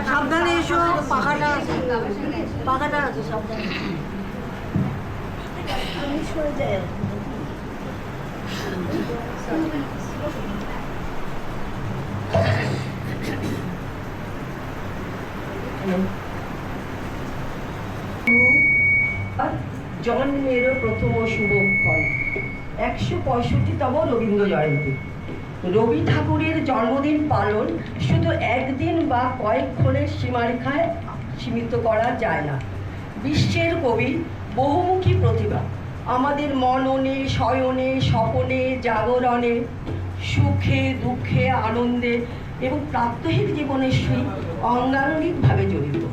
সাবধানে এসো, পাখাটা আছে, পাখাটা আছে, সাবধানে। আমি সরে যাই। জন্মেরও প্রথম শুভক্ষণ 165তম রবীন্দ্র জয়ন্তী। রবি ঠাকুরের জন্মদিন পালন শুধু একদিন বা কয়েকক্ষণের সীমারেখায় সীমিত করা যায় না। বিশ্বের কবি বহুমুখী প্রতিভা আমাদের মননে, শয়নে, স্বপনে, জাগরণে, সুখে, দুঃখে, আনন্দে এবং প্রাত্যহিক জীবনের সহিত অঙ্গাঙ্গিকভাবে জড়িত।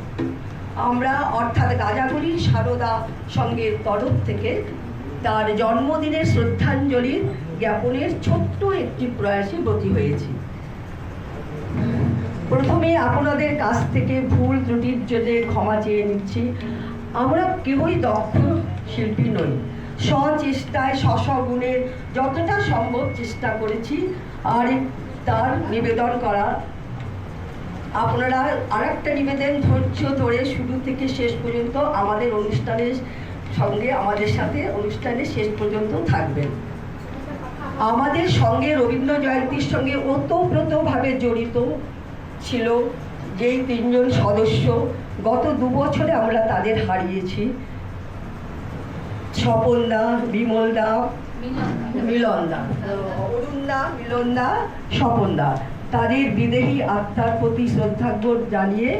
আমরা অর্থাৎ গাজাগুলি সারদা সঙ্গের তরফ থেকে তার জন্মদিনের শ্রদ্ধাঞ্জলি জ্ঞাপনের ছোট্ট একটি প্রয়াসে ব্রতী হয়েছি। প্রথমে আপনাদের কাছ থেকে ভুল ত্রুটির জন্য ক্ষমা চেয়ে নিচ্ছি। আমরা কেউই দক্ষ শিল্পী নই। স্বচেষ্টায় স্বগুণে যতটা সম্ভব চেষ্টা করেছি আর তার নিবেদন করা। আপনারা আরেকটা নিবেদন ধৈর্য ধরে শুরু থেকে শেষ পর্যন্ত আমাদের অনুষ্ঠানের সঙ্গে, আমাদের সাথে অনুষ্ঠানের শেষ পর্যন্ত থাকবেন। আমাদের সঙ্গে রবীন্দ্র জয়ন্তীর সঙ্গে ওতপ্রোতভাবে জড়িত ছিল যেই তিনজন সদস্য, গত 2 বছরে আমরা তাদের হারিয়েছি। স্বপনদা, বিমলদা, মিলনদা, অরুণদা, মিলনদা, স্বপনদা। তাদের বিদেহী আত্মার প্রতি শ্রদ্ধার্ঘ্য জানিয়ে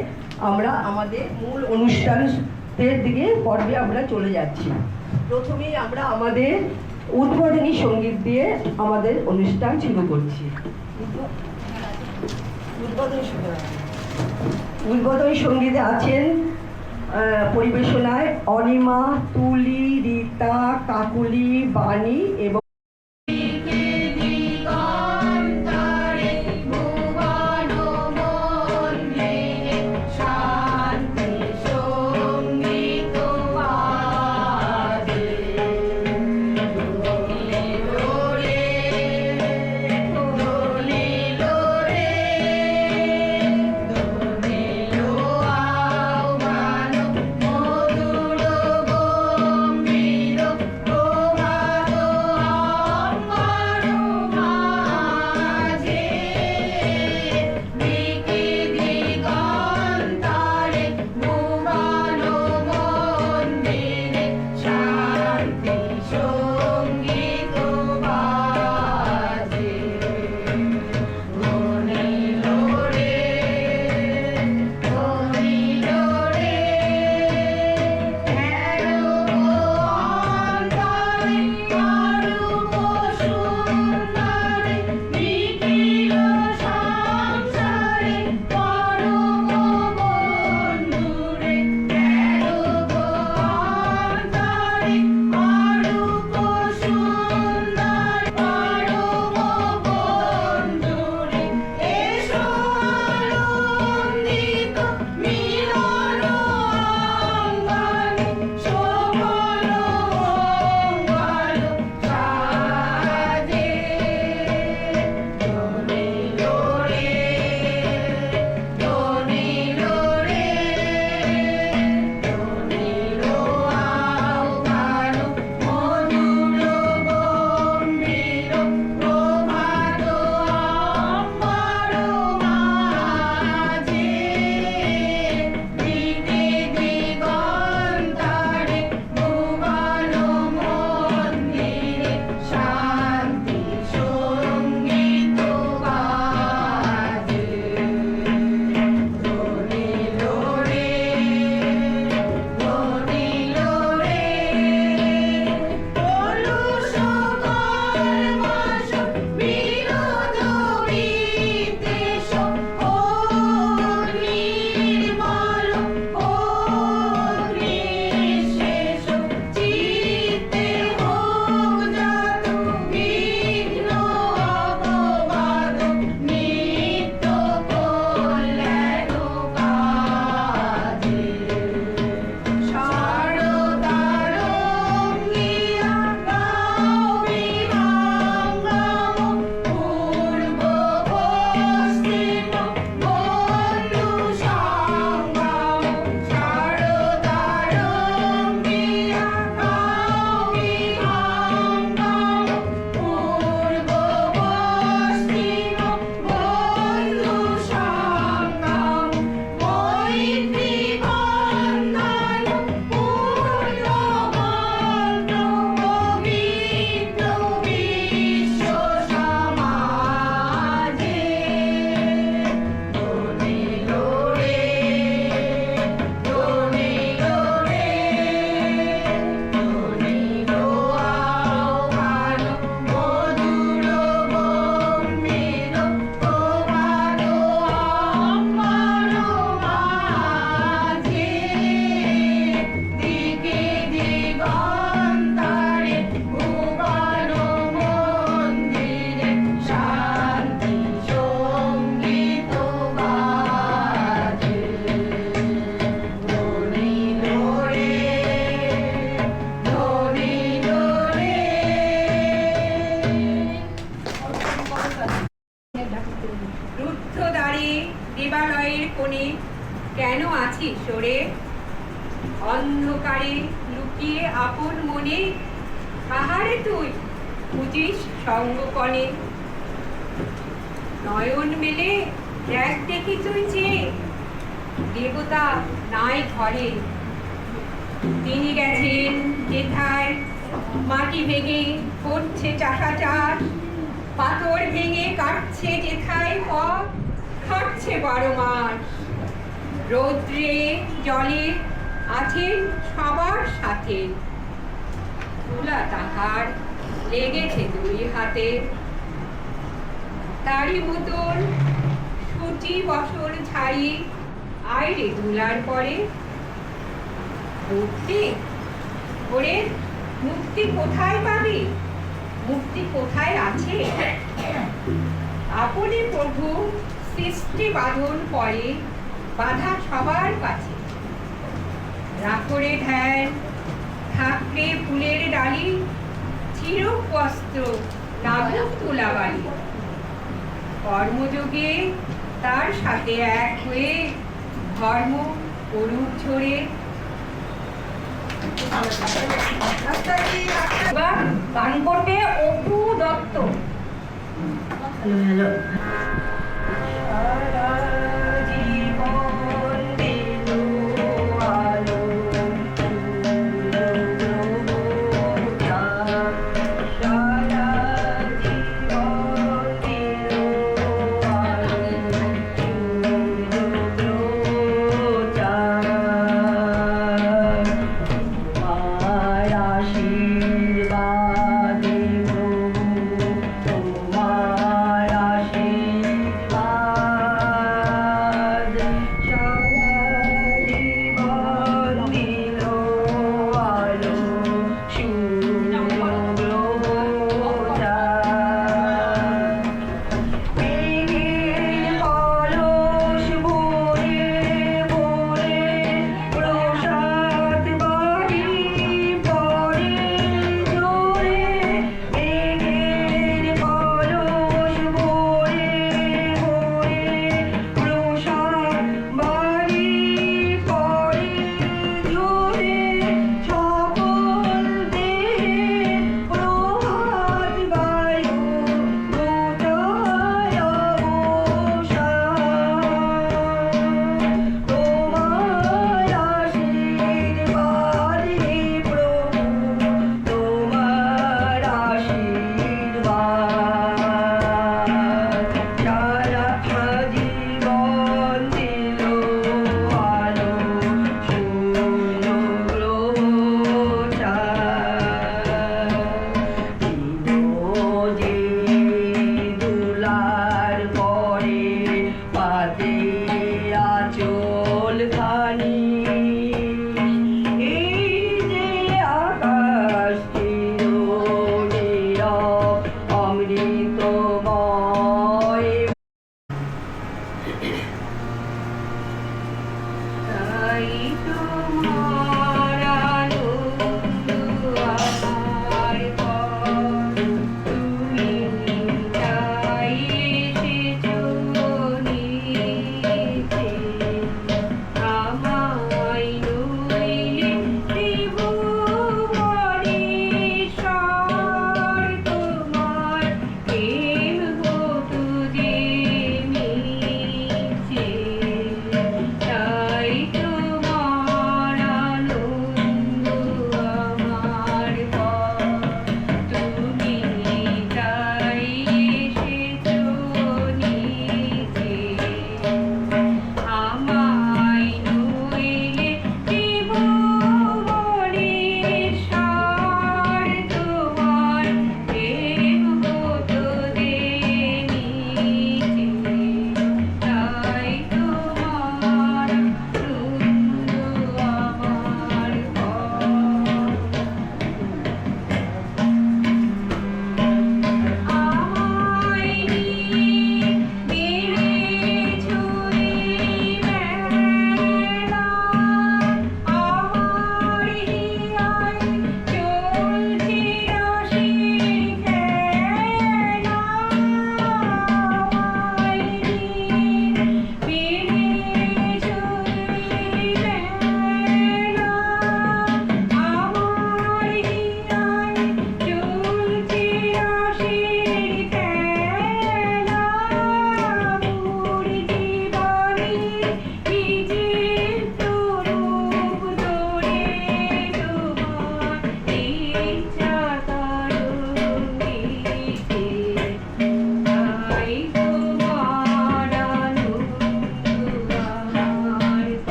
আমরা আমাদের মূল অনুষ্ঠানের দিকে পর্বে আমরা চলে যাচ্ছি। প্রথমেই আমরা আমাদের উদ্বোধনী সঙ্গীত দিয়ে আমাদের অনুষ্ঠান শুরু করছি। উদ্বোধনী সঙ্গীতে আছেন পরিবেশনায় অনিমা, তুলি, রীতা, কাকুলি, বাণী এবং শিবালয়ের কোণে কেন আছিস সরে? অন্ধকারে লুকিয়ে আপন মনে কাহারে তুই খুঁজিস সঙ্গকণে? নয়ন মেলে দেখ দেখি তুই চেয়ে, দেবতা নাই ঘরে। তিনি গেছেন যেথায় মাটি ভেঙে করছে চাষা চাষ, পাথর ভেঙে কাটছে যেথায় পথ খাটছে 12 মাস। রৌদ্রে জলে আছেন সবার সাথে, তুলা তাহার লেগেছে 2 হাতে। তারই মতন সূচি বছর ছাড়ি আইরে দুলার পরে। মুক্তি ওরে, মুক্তি কোথায় পাবি? মুক্তি কোথায় আছে? আপনি প্রভু সৃষ্টি বাঁধন পরে বাধা সবার কাছে। রাখরে ধ্যান থাকলে ফুলের ডালি, চিরক বস্ত্র লাগুক তুলাবালি। কর্মযোগে তার সাথে এক হয়ে ধর্ম করুক ঝরে। এবার গান করবে অপু দত্ত। Hello hello. আশীর্বাদে প্রভু তোমার আশীর্বাদ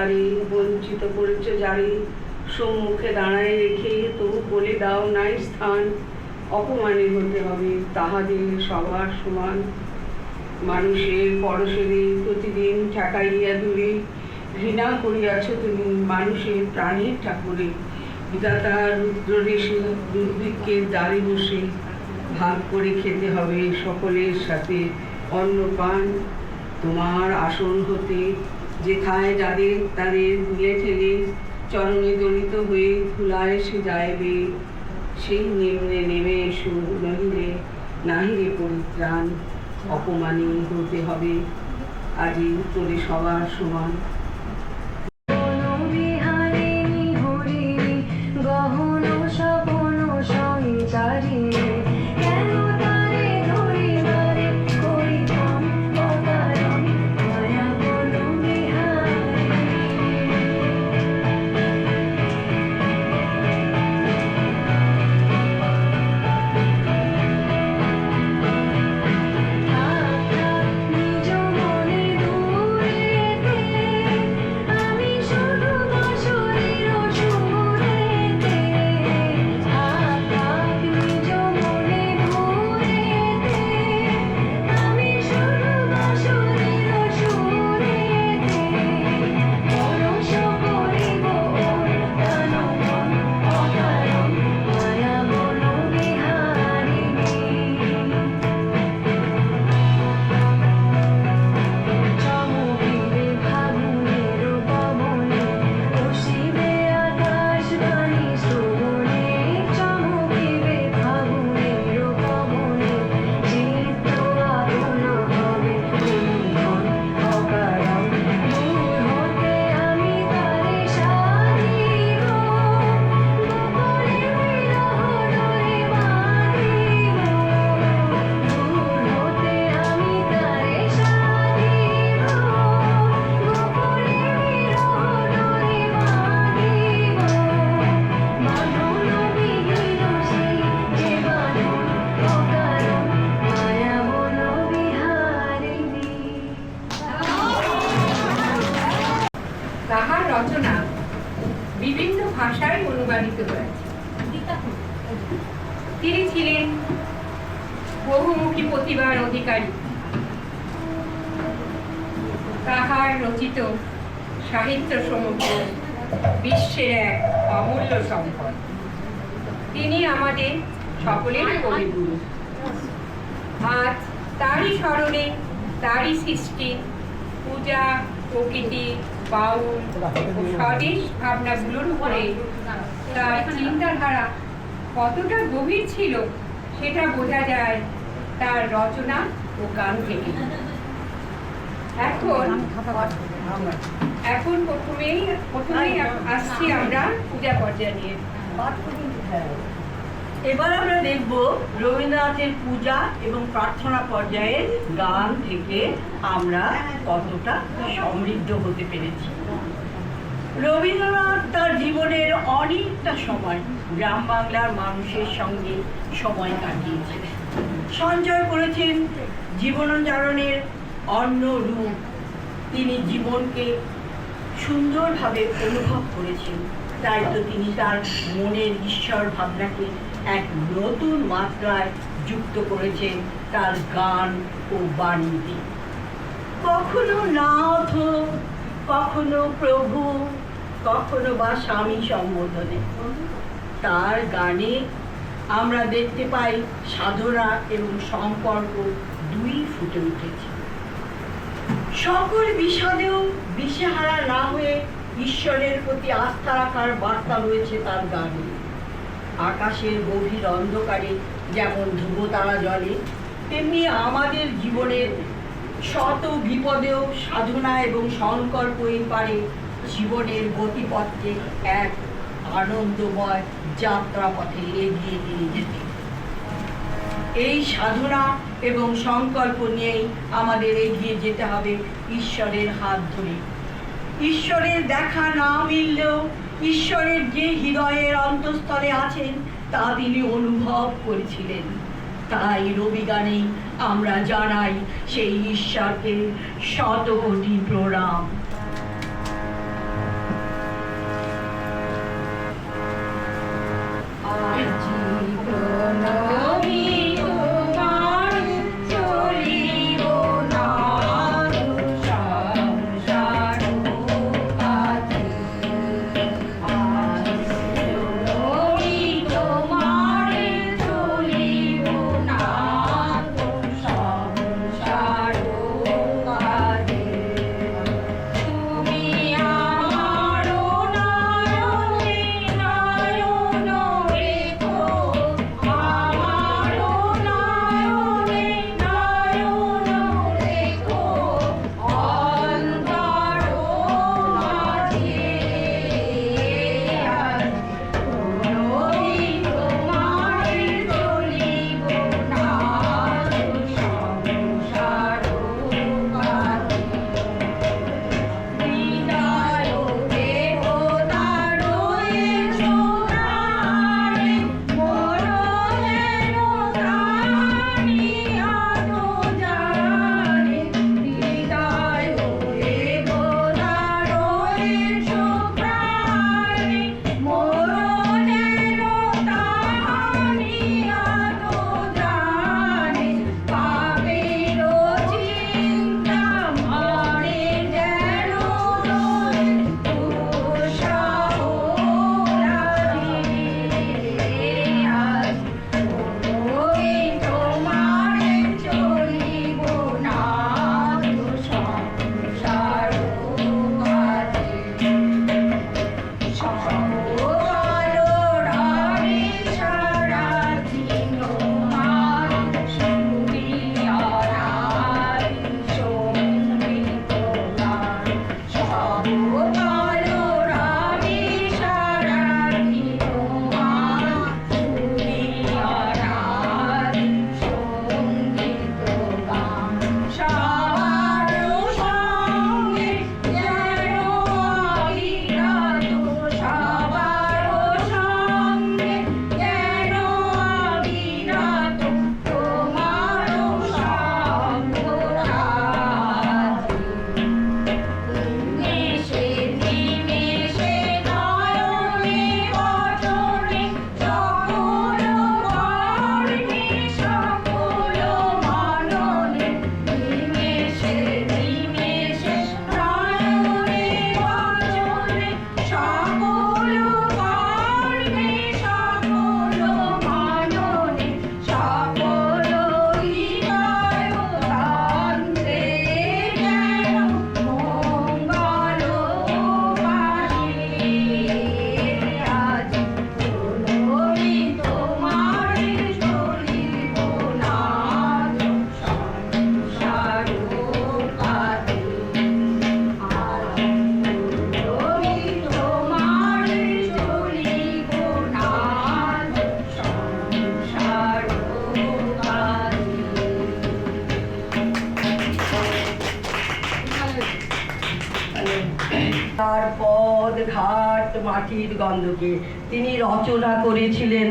অত্যাচারে বঞ্চিত করেছ যারে, সম্মুখে দাঁড়ায় রেখে তবু বলে দাও নাই স্থান। অপমানে হতে হবে তাহাদের সবার সমান। মানুষের পরশেদের প্রতিদিন ঠেকাইয়া দূরে, ঘৃণা করিয়াছ তুমি মানুষের প্রাণের ঠাকুরে। বিধাতার রুদ্রদেশে দুর্ভিক্ষের দ্বারে বসে ভাগ করে খেতে হবে সকলের সাথে অন্নপান। তোমার আসন হতে যেথায় যাদের তাদের তুলে ঠেলে চরণে দলিত হয়ে ধুলায় সে যাইবে, সেই নিম্নে নেমে এসো নহিলে নাহিরে পরিত্রাণ। অপমানী হতে হবে আজই তোরে সবার সমান। তাহার রচনা বিভিন্ন ভাষায় অনুবাদিত হয়েছে। তিনি ছিলেন বহুমুখী প্রতিভার অধিকারী। তাহার রচিত সাহিত্য সমগ্র বিশ্বের এক অমূল্য সম্পদ। তিনি আমাদের সকলের কবিগুরু। আজ তারই স্মরণে, তারই সৃষ্টি, পূজা, প্রকৃতি, বাউল ও স্বদেশ ভাবনাগুলোর উপরে তার চিন্তাধারা কতটা গভীর ছিল সেটা বোঝা যায় তার রচনা ও গান থেকে। এখন প্রথমেই আসছি আমরা পূজা পর্যায়ে নিয়ে। এবার আমরা দেখব রবীন্দ্রনাথের পূজা এবং প্রার্থনা পর্যায়ের গান থেকে আমরা কতটা সমৃদ্ধ হতে পেরেছি। রবীন্দ্রনাথ তার জীবনের অনেকটা সময় গ্রাম বাংলার মানুষের সঙ্গে সময় কাটিয়েছেন, সঞ্চয় করেছেন জীবনাচরণের অন্য রূপ। তিনি জীবনকে সুন্দরভাবে অনুভব করেছেন, তাই তো তিনি তার মনের ঈশ্বর ভাবনাকে এক নতুন মাত্রায় যুক্ত করেছেন তার গান ও বাণীতে। কখনো নাথ, কখনো প্রভু, কখনো বা স্বামী সম্বোধনে তার গানে আমরা দেখতে পাই সাধনা এবং সম্পর্ক দুই ফুটে উঠেছে। সকল বিষাদেও দিশেহারা না হয়ে ঈশ্বরের প্রতি আস্থা রাখার বার্তা রয়েছে তার গানে। আকাশের গভীর অন্ধকারে যেমন ধ্রুবতারা জ্বলে, তেমনি আমাদের জীবনের শত বিপদেও সাধনা এবং সংকল্পই পারে জীবনের গতিপথকে এক আনন্দময় যাত্রাপথে এগিয়ে নিয়ে যেতে। এই সাধনা এবং সংকল্প নিয়েই আমাদের এগিয়ে যেতে হবে ঈশ্বরের হাত ধরে। ঈশ্বরের দেখা না মিললেও ঈশ্বরের যে হৃদয়ের অন্তঃস্থলে আছেন তা তিনি অনুভব করেছিলেন। তাই রবি গানেই আমরা জানাই সেই ঈশ্বরকে শত কোটি প্রণাম। তার পদ ঘাট মাটির গন্ধকে তিনি রচনা করেছিলেন।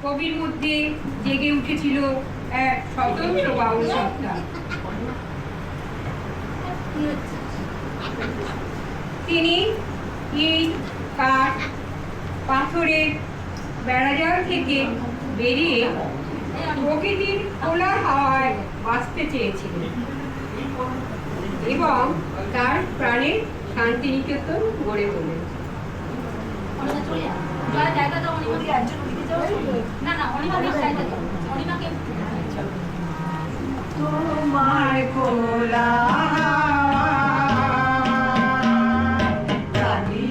কবির মধ্যে জেগে উঠেছিল এক স্বতন্ত্র বাউল সত্তা। তিনি এই কাঠ পাথরের বেড়াজাল থেকে বেরিয়ে প্রকৃতির খোলা হাওয়ায় বাঁচতে চেয়েছিলেন এবং তার প্রাণে শান্তিনিকেতন গড়ে তোলেন। তোমার খোলা আমি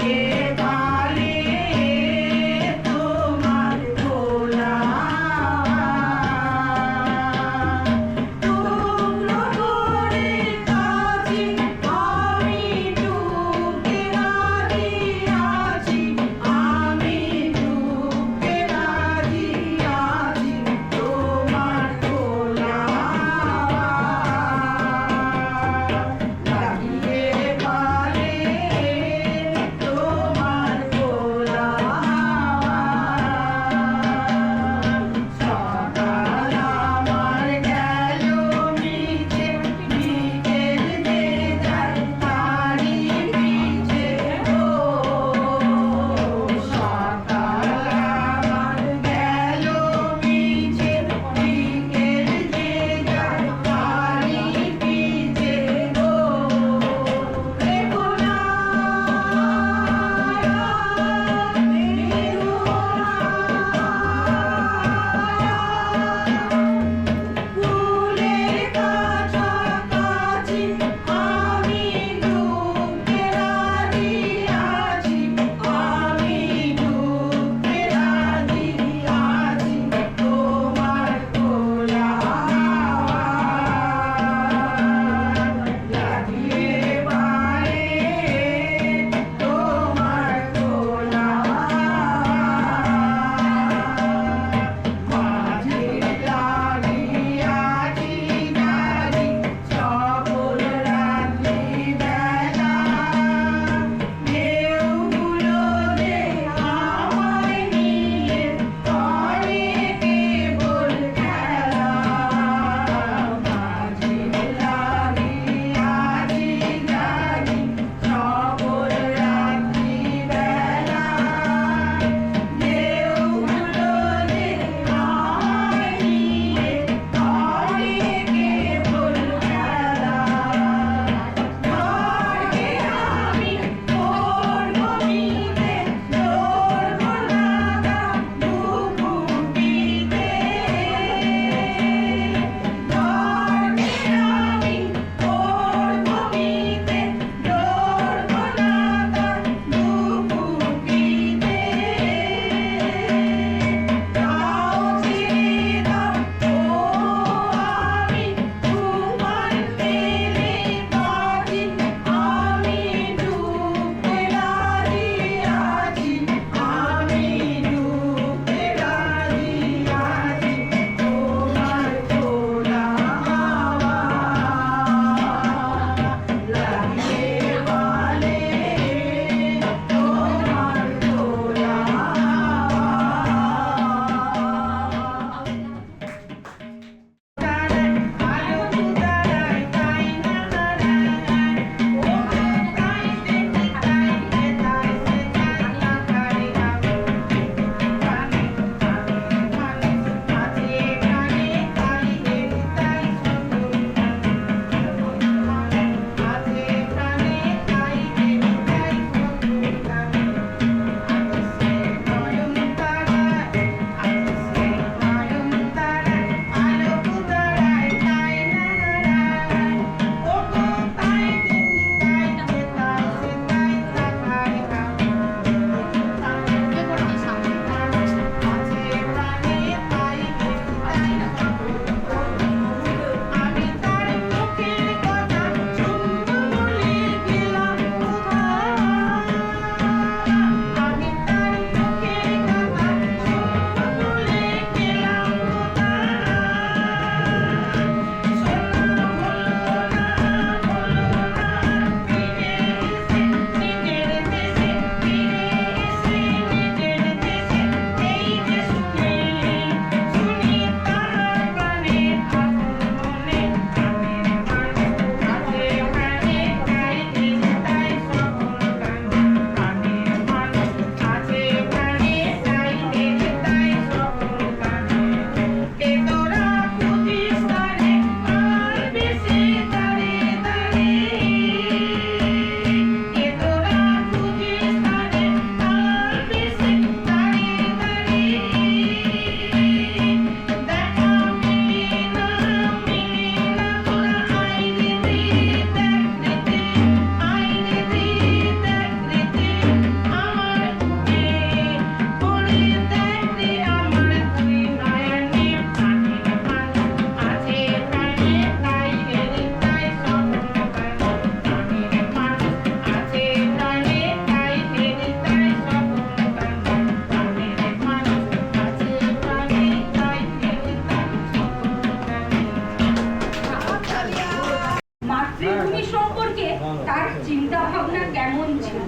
চিন্তা ভাবনা কেমন ছিল।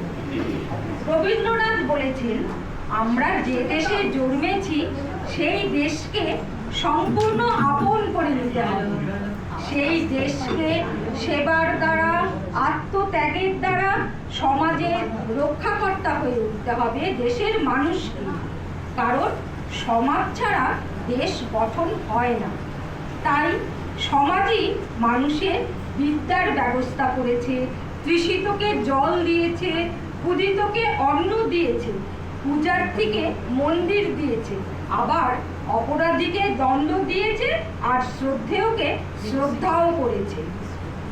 রবীন্দ্রনাথ বলেছেন, আমরা যে দেশে জন্মেছি সেই দেশকে সম্পূর্ণ আপন করে নিতে হবে। সেই দেশকে সেবার দ্বারা, আত্মত্যাগের দ্বারা সমাজের রক্ষাকর্তা হয়ে উঠতে হবে দেশের মানুষকে। কারণ সমাজ ছাড়া দেশ গঠন হয় না। তাই সমাজই মানুষের বিদ্যার ব্যবস্থা করেছে, তৃষিতকে জল দিয়েছে, ক্ষুধিতকে অন্ন দিয়েছে, পূজার্থীকে মন্দির দিয়েছে, আবার অপরাধীকে দণ্ড দিয়েছে, আর শ্রদ্ধেয়কে শ্রদ্ধাও করেছে।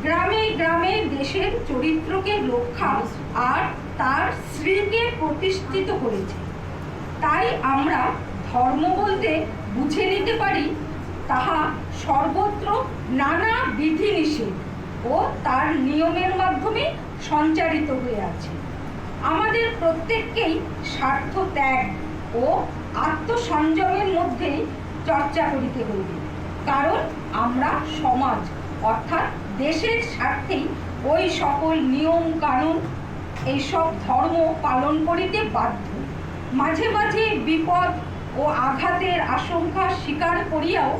গ্রামে গ্রামে দেশের চরিত্রকে রক্ষা আর তার শ্রীকে প্রতিষ্ঠিত করেছে। তাই আমরা ধর্ম বলতে বুঝে নিতে পারি তাহা সর্বত্র নানা বিধিনিষেধ ও তার নিয়মের মাধ্যমে সঞ্চারিত হয়ে আছে। আমাদের প্রত্যেককেই স্বার্থ ত্যাগ ও আত্মসংযমের মধ্যে চর্চা করিতে হইবে। কারণ আমরা সমাজ অর্থাৎ দেশের স্বার্থেই ওই সকল নিয়ম কানুন, এইসব ধর্ম পালন করিতে বাধ্য। মাঝে মাঝে বিপদ ও আঘাতের আশঙ্কা স্বীকার করিয়াও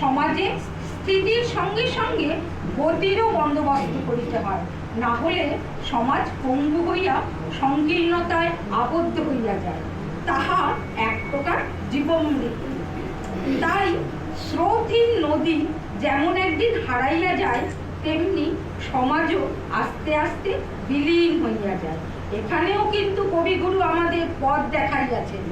সমাজে স্থিতির সঙ্গে সঙ্গে গতিরও বন্দোবস্ত করিতে হয়, না হলে সমাজ পঙ্গু হইয়া সংকীর্ণতায় আবদ্ধ হইয়া যায়। তাহা এক প্রকার জীবনমৃত্যু। তাই স্রোতহীন নদী যেমন একদিন হারাইয়া যায়, তেমনি সমাজও আস্তে আস্তে বিলীন হইয়া যায়। এখানেও কিন্তু কবিগুরু আমাদের পথ দেখাইয়াছেন।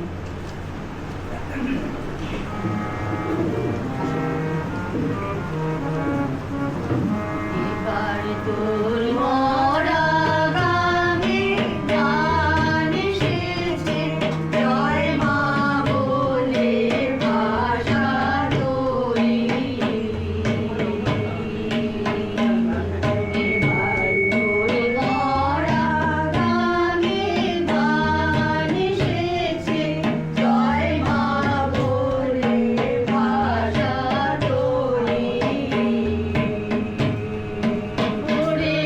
এবার তোর মরা গানে গান এসেছে, জয় মা বলে ভাষা তরি। এবার তোর মরা গানে গান এসেছে, জয় মা বলে ভাষা তরি। ওরে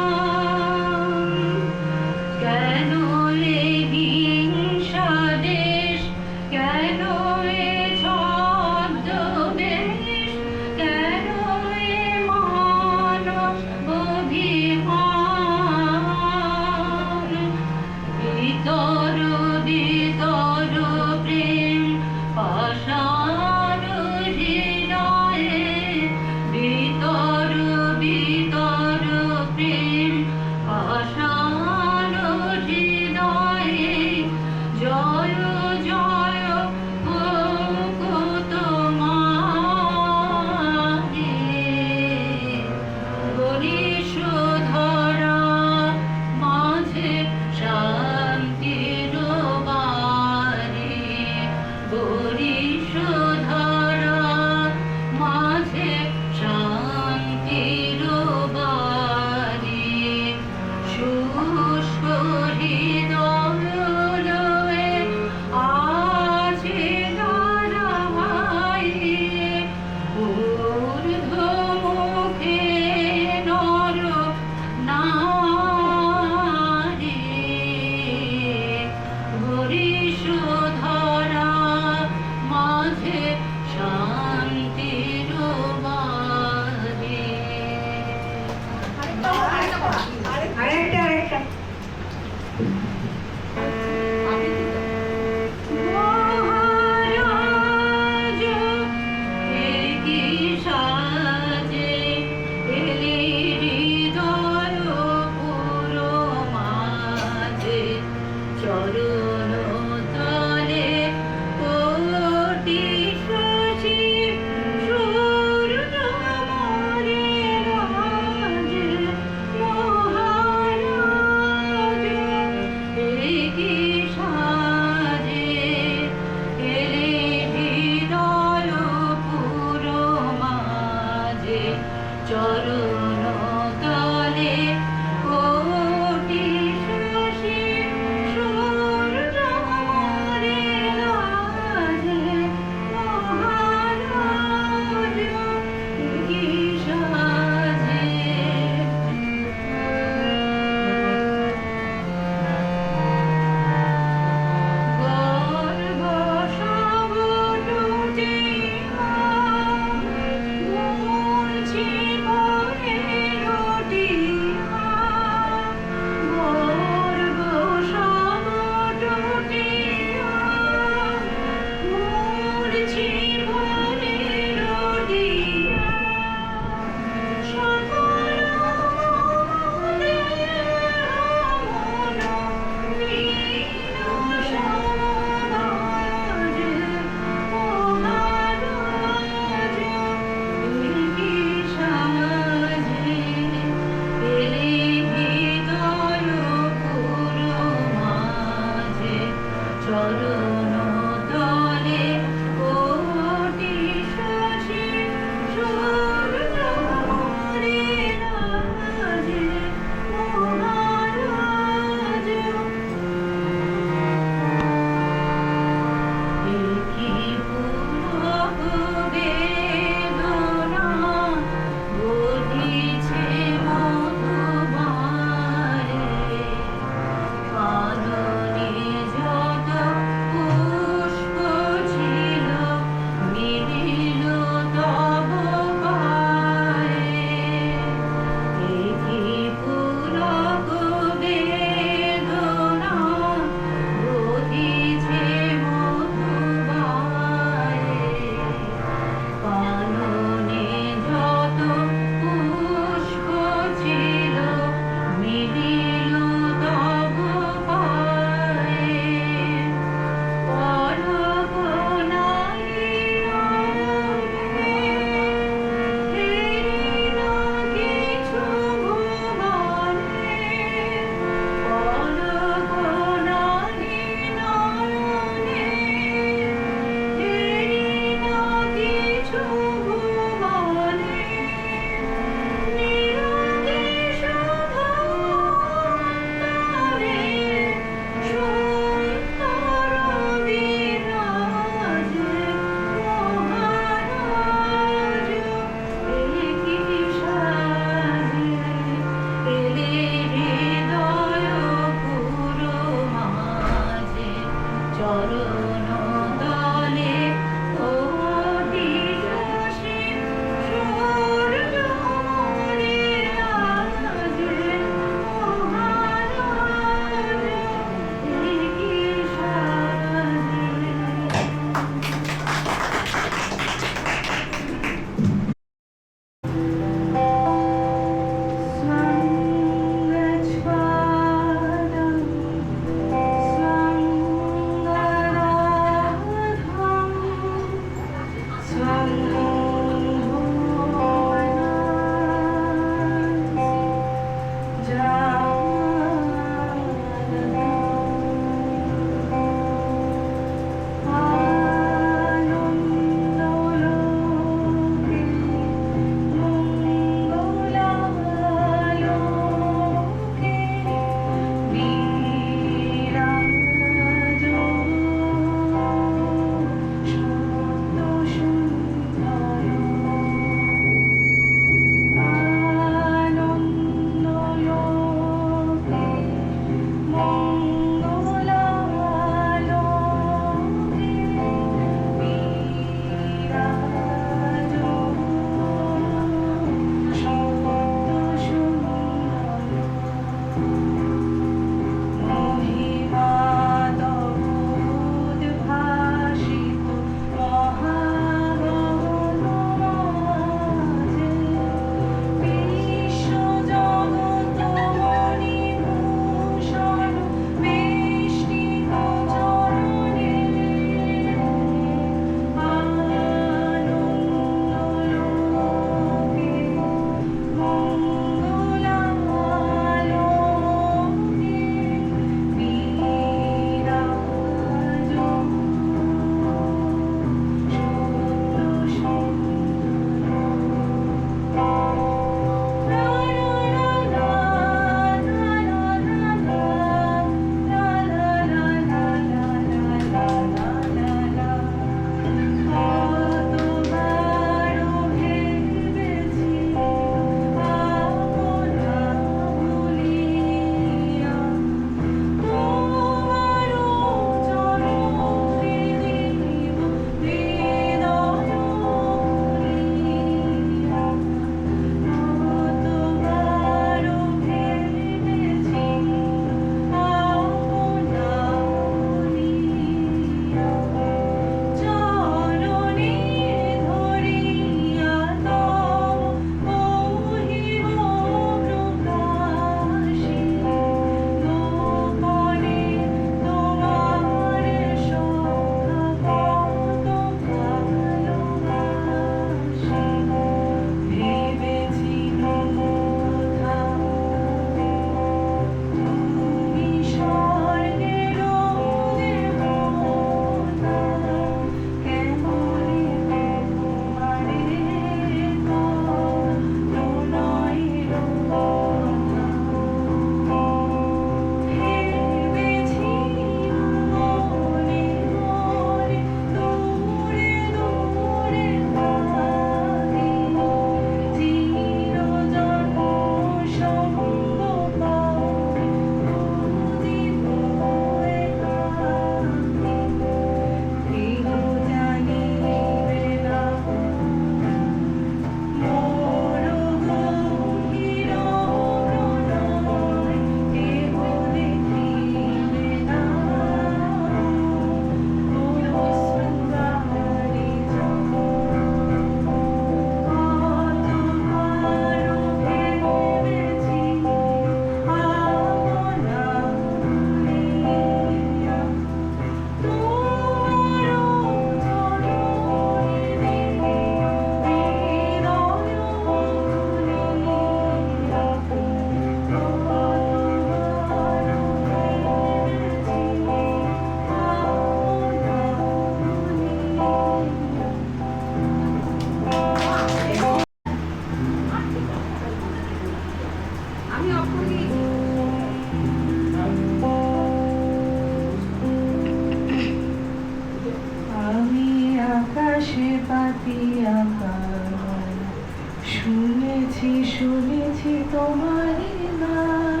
শুনেছি শুনেছি তোমার নাম,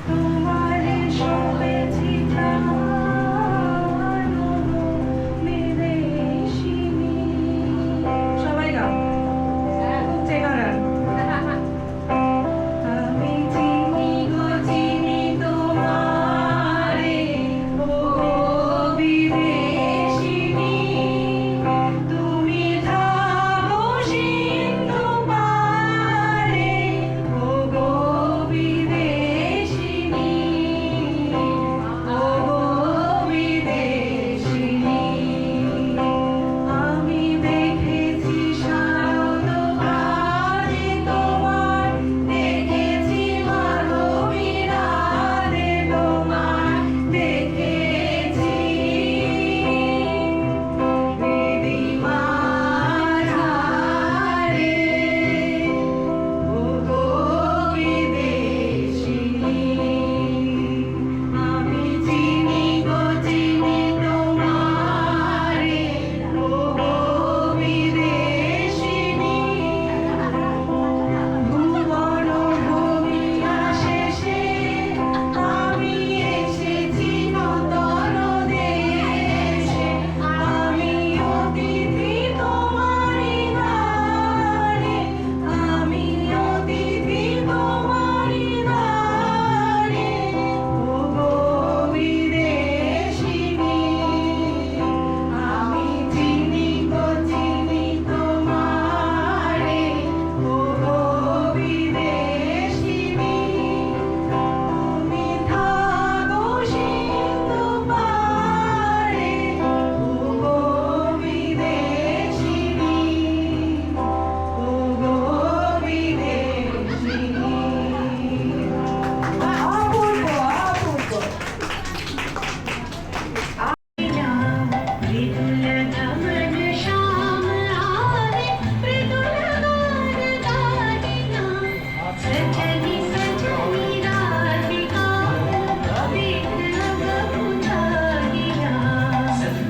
তোমার শুনেছি প্রাণ বিদেশিনী। সবাই গাও, খুব চেনা গান। আমি চিনি গো চিনি তোমারে, ও বিদেশিনী, তুমি থাকো সিন্ধু পারে, ও গো বিদেশিনী, ও গো বিদেশিনী। আমি দেখেছি শারদ কালে তোমার, দেখেছি মাধবী রাতে তোমার, দেখেছি দিদিমার হারে, ও গো বিদেশিনী। আমি চিনি গো চিনি তোমারে, ও গো বিদেশিনী। ভুবন ভূমিয়া শেষে আমি এসেছি নতর দেশে, আমি অতিথি তোমারি দ্বারে, আমি অতিথি তোমারি দ্বারে, ও গো বিদেশিনী। আমি চিনি গো চিনি তোমারে, ও গো বিদেশিনী, তুমি থাকো সিন্ধু পারে, ও গো বিদেশিনী, ও গো বিদেশিনী। অপূর্ব অপূর্ব। मृदुल गमन श्याम आवे, मृदुल गान गाहिना, सजनी सजनी राधिका, वेद अब बुझाहिना। सरि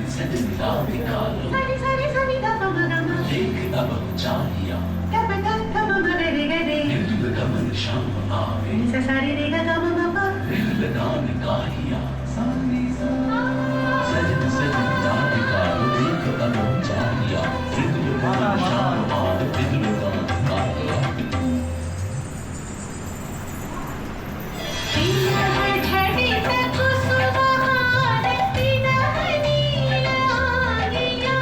सरि सरि ग ग ग ग, ग ग ग ग ग रे रे रे, सा सा रे रे ग ग म म प। झटित कुसुमहार पिनहनी लागिया,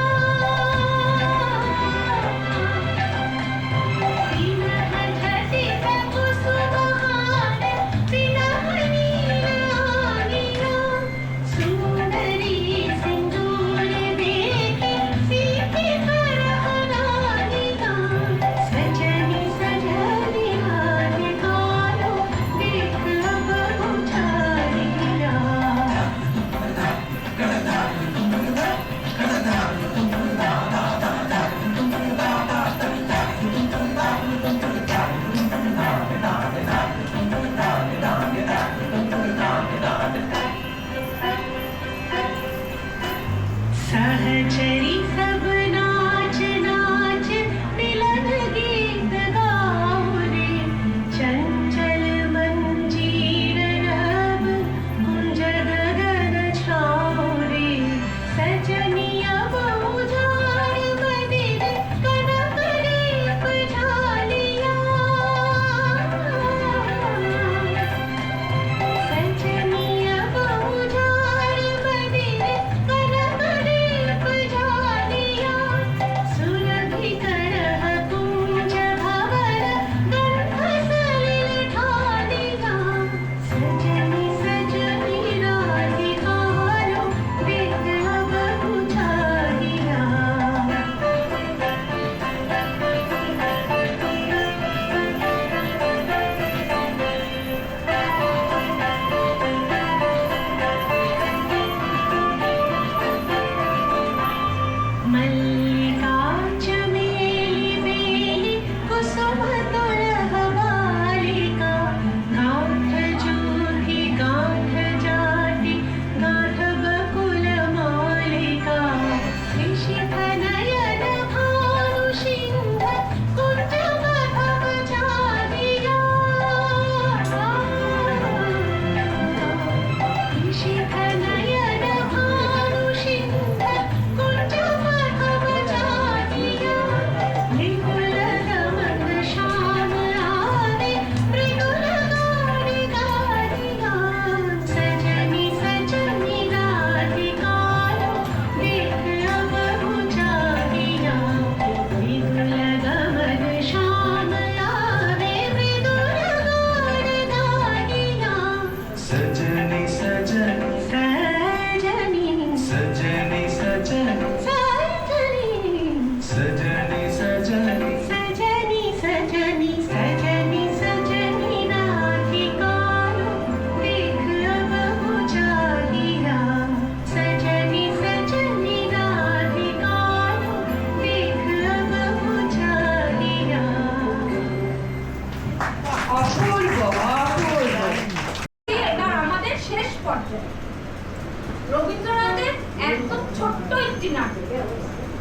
একটি নাটক।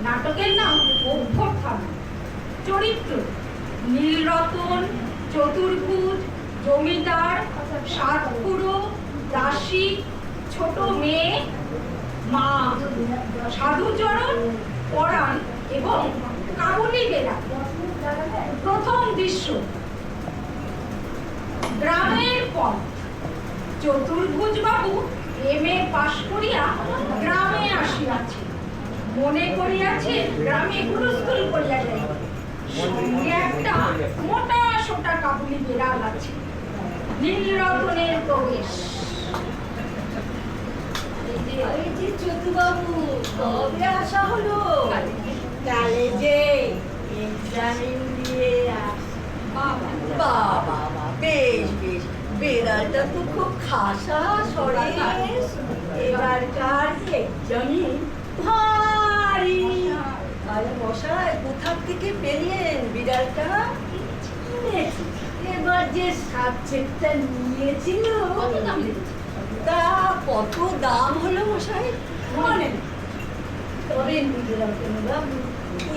নাটকের নাম অভ্যর্থনা। চরিত্র: নীলরতন, চতুর্ভুজ, জমিদার, সাতপুরো, দাসী, ছোট মেয়ে, মা, সাধুচরণ, পরাণ এবং কাবুলি বেলা। প্রথম দৃশ্য: গ্রামের পথ। চতুর্ভুজ বাবু এমএ পাশ করিয়া গ্রামে আসিয়াছে। মনে করিয়াছে গ্রামে গুরুস্কুল করিয়া যাইবে। সঙ্গে একটা মোটা সোটা কাবুলি বেড়াল আছে। নীলরতনের প্রবেশ। এই যে চতুবাবু, কবে আসা হলো? কালে যে এক্সামিন দিয়ে বাবা, বেশ বেশ, বেড়ালটা তো খুব খাসা সরেস। এবারকার এক্সামিন ভারী। আরে মশাই, কোথা থেকে পেলেন বিড়ালটা? এবার যে সাবজেক্টটা নিয়েছিল, তা কত দাম হলো মশাই? মনে নেই। তবে নীলরতন বাবু,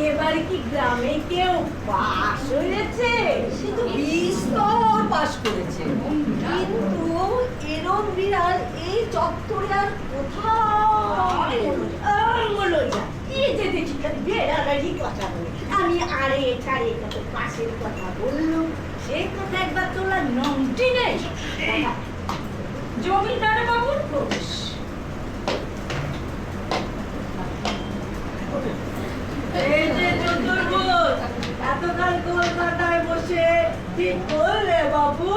এবার কি গ্রামে কেউ পাস হয়েছে? সে তো 20 স্তর পাস করেছে, কিন্তু এরম বিড়াল এই চত্বরে আর কোথাও নেই। বলো যা, এই যে দেখি খালি বেড়ালারই কথা বলে। আমি আরে ছাড়ে কত পাশের কথা বললুম, সে কথা একবার তোলা নমটি নেই। জমিদার বাবুর প্রবেশ। এই যে চতুর্ভুজ, এতকাল কলকাতায় বসে কি করলে বাবু?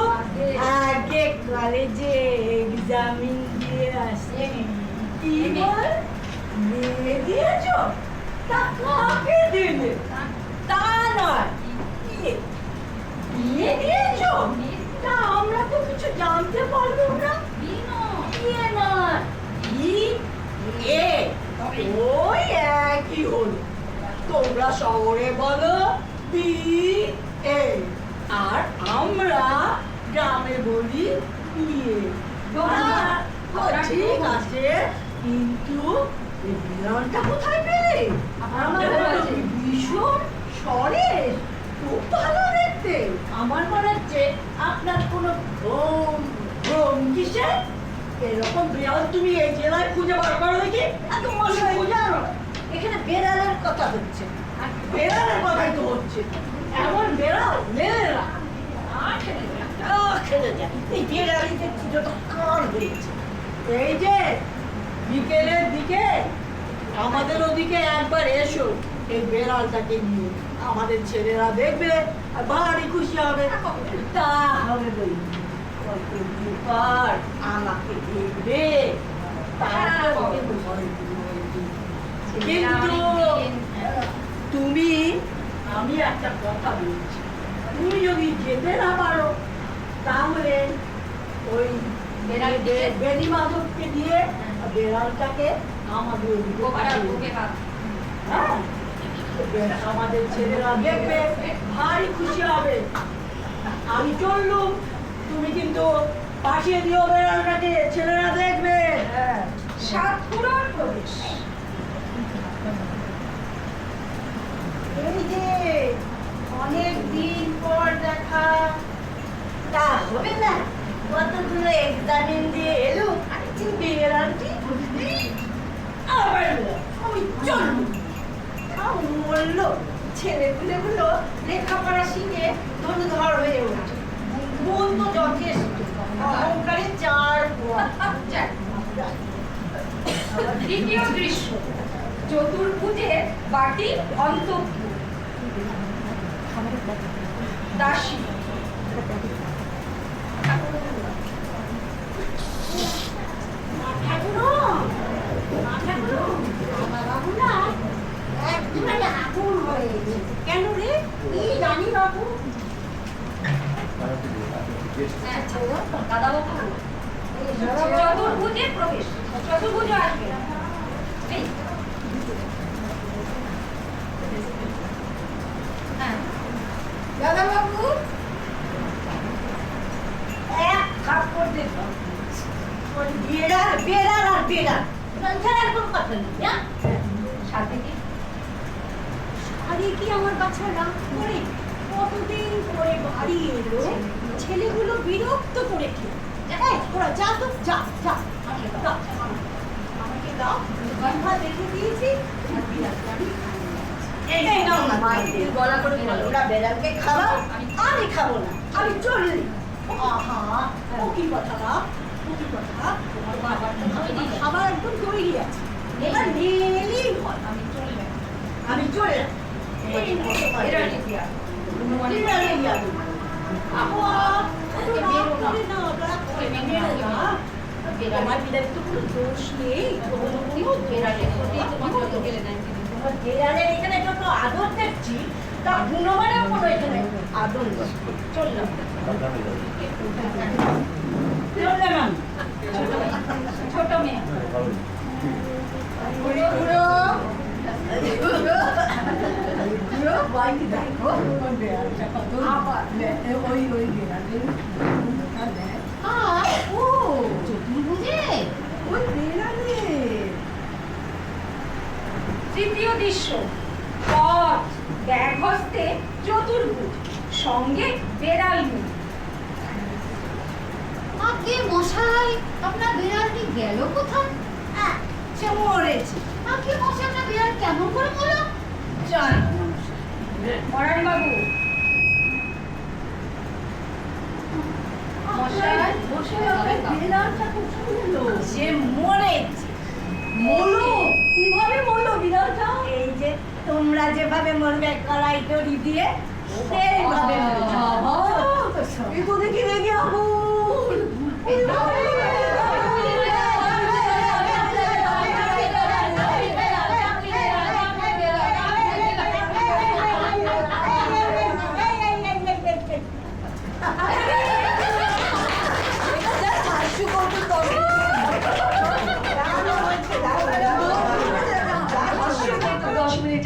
আগে কলেজে এক্সামিন দিয়ে আসি। কি বল? দিয়ে দিয়েছো? তা কাকে দিলে? তা নয়, দিয়ে দিয়েছো? তা আমরা তো কিছু জানতে পারলাম না। বিয়ে নয়, বিয়ে, ওই একই হলো। তোমরা শহরে বলো বিয়ে, আর আমরা গ্রামে বলি বিয়ে। ঠিক আছে, কিন্তু এই বিড়ালটা কোথায় পেলে? ভীষণ সরেস, খুব ভালো দেখতে। আমার মনে হচ্ছে আপনার কোনো ভ্রম কিসের? এরকম বিড়াল তুমি এই জেলায় খুঁজে বার করো দেখি। এত মশাই জানো, এখানে বেড়ালের কথা হচ্ছে, আর বেড়ালের কথাই তো হচ্ছে। এমন বেড়াল মেলে না, খেলে যায়। এই বেড়ালি দেখছি যত কান হয়েছে। এই যে বিকেলের দিকে আমাদের ওদিকে একবার এসো এই বেড়ালটাকে নিয়ে, আমাদের ছেলেরা দেখবে আর ভারী খুশি হবে। তা হবে বই, কতদিন পর আমাকে দেখবে, কিন্তু তুমি, আমি একটা কথা বলছি, তুমি যদি যেতে না পারো তাহলে ওই বেনি মাধবকে দিয়ে বেড়ালটাকে আমাদের ওদিকে পাঠিয়ে দাও। হ্যাঁ, আমাদের ছেলেরা দেখবে, ভারী খুশি হবে। আমি চললুম, তুমি কিন্তু পাঠিয়ে দিও বেড়ালটাকে, ছেলেরা দেখবে। হ্যাঁ। সাতপুরার প্রবেশ। এই যে অনেক দিন পর দেখা, তা হবে না? কতগুলো এক্সামিন দিয়ে এলো, বেড়ালটি আবার আমি চললুম। বললো ছেলেগুলো লেখাপড়া শিখে ধনুধর হয়ে ওঠে, মন তো যথেষ্ট, অহংকারে চার দ্বিতীয় দৃশ্য: চতুর্ভুজের বাটি অন্তঃপুর। দাসী। কেন রে? কি জানি বাবু। দাদা বাবু, চতুর্ভুজের প্রবেশ। চতুর্ভুজ আসবে। দাদা বাবু, এক থাপ্পড় দিত। বেড়াল বেড়াল আর বেড়াল, সংসার আর কোনো কথা নেই। সাথে কি আরে কি আমার বাচ্চা রাগ করে কতদিন পরে বাড়ি এলো ছেলেগুলো বিরক্ত করে কি ওরা যা তো যা যা আমাকে দাও গন্ধা দেখে দিয়েছি এই নাও না মায়ের গলা করে বলো ওরা বেড়ালকে খাওয়া আমি খাবো না আমি চললি আহা ও কি কথা না ও কি কথা তোমার বাবার তো খাবার একদম তৈরি আছে এবার নেলি আমি চললে আমি চলে এরা নিবিয়া এরা নিবিয়া আপা তুমি বেরো না ওরা বেরো না তোমার বিদায় তো কোনো দোষ নেই কোনো বেরালে তোমার যত গেলে না তোমার বেরালে এখানে যত আদর দেখছি তা গুণমানেও কোনো এখানে আদর নেই চললাম চললাম ছোট মেয়ে ঘুরো ঘুরো ঘুরো বাইকে দেখো আবার ওই বেরালে ও চতুর্ভুজে ওই বেরালে তৃতীয় দৃশ্য পথ ব্যাগ হস্তে চতুর্ভুজ সঙ্গে বেড়াল মেয়ে আগে মশাই আপনার বিড়ালটি গেল কোথায়? সে মরেছে আগে মশাই আপনার বিড়াল কেমন করে মরলো? জান মরান বাবু মশাই বিড়ালটা কোথায় গেল? সে মরেছে মরলো? কিভাবে মরলো বিড়ালটা? এই যে তোমরা যেভাবে মরবে কড়াই দড়ি দিয়ে সেইভাবে মরেছে। এ তো দেখি রেগে আগুন।